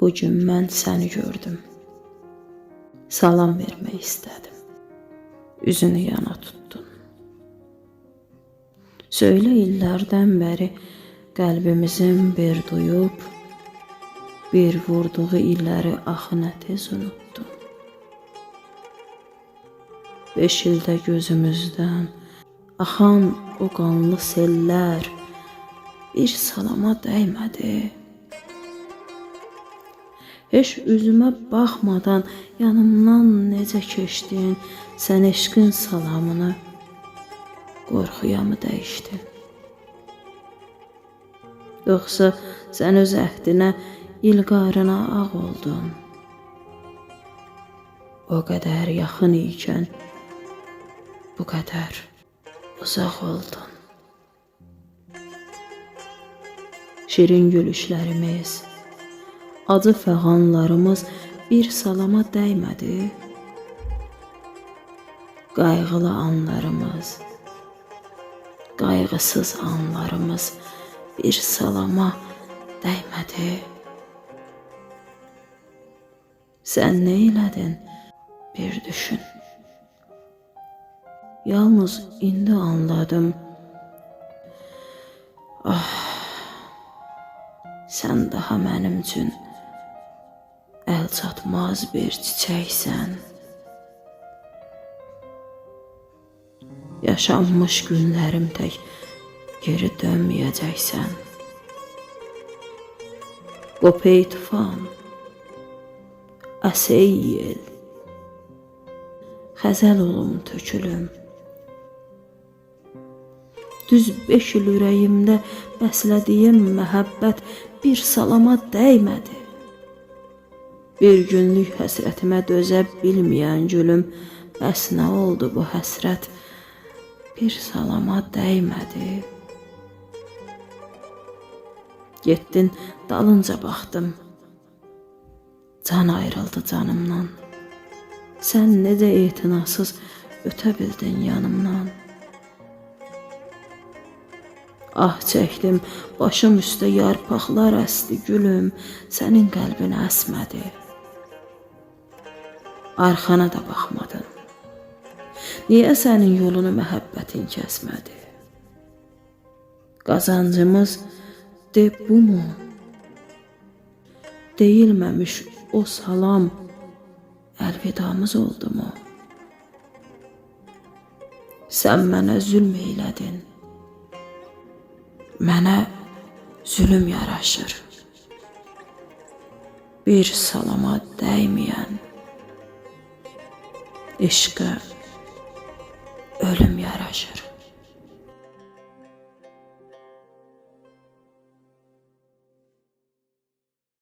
Bugün mən səni gördüm. Salam vermək istədim. Üzünü yana tutdun. Söylə illərdən bəri qəlbimizin bir duyub, bir vurduğu illəri axı nə tez unuttun. 5 ildə gözümüzdən axan o qanlı sellər bir salama dəymədi. Heç üzümə baxmadan yanımdan necə keçdin, sən eşqin salamını qorxuya mı dəyişdin? Yoxsa sən öz əhdinə, ilqarına ağ oldun? O qədər yaxın ikən bu qədər uzaq oldun. Şirin gülüşlərimiz, acı fəğanlarımız bir salama dəymədi. Qayğılı anlarımız, qayğısız anlarımız bir salama dəymədi. Sən nə elədin bir düşün. Yalnız indi anladım. Sən daha mənim üçün əl çatmaz bir çiçəksən. Yaşanmış günlərim tək geri dönməyəcəksən. Qop ey tufan, əs ey yel, xəzəl olum tökülüm. Düz 5 il ürəyimdə bəslədiyim məhəbbət bir salama dəymədi. Bir günlük həsrətimə dözə bilməyən gülüm, bəs nə oldu bu həsrət bir salama dəymədi. Getdin, dalınca baxdım, can ayrıldı canımdan. Sən necə etinasız ötə bildin yanımdan. Ah çəkdim, başım üstə yarpaqlar əsdi gülüm, sənin qəlbin əsmədi. Arxana da baxmadın. Niyə sənin yolunu məhəbbətin kəsmədi? Qazancımız de bu mu? Deyilməmiş o salam əlvidamız oldu mu? Sən mənə zülm eylədin. Mənə zülüm yaraşır. Bir salama dəyməyən eşqə ölüm yaraşır.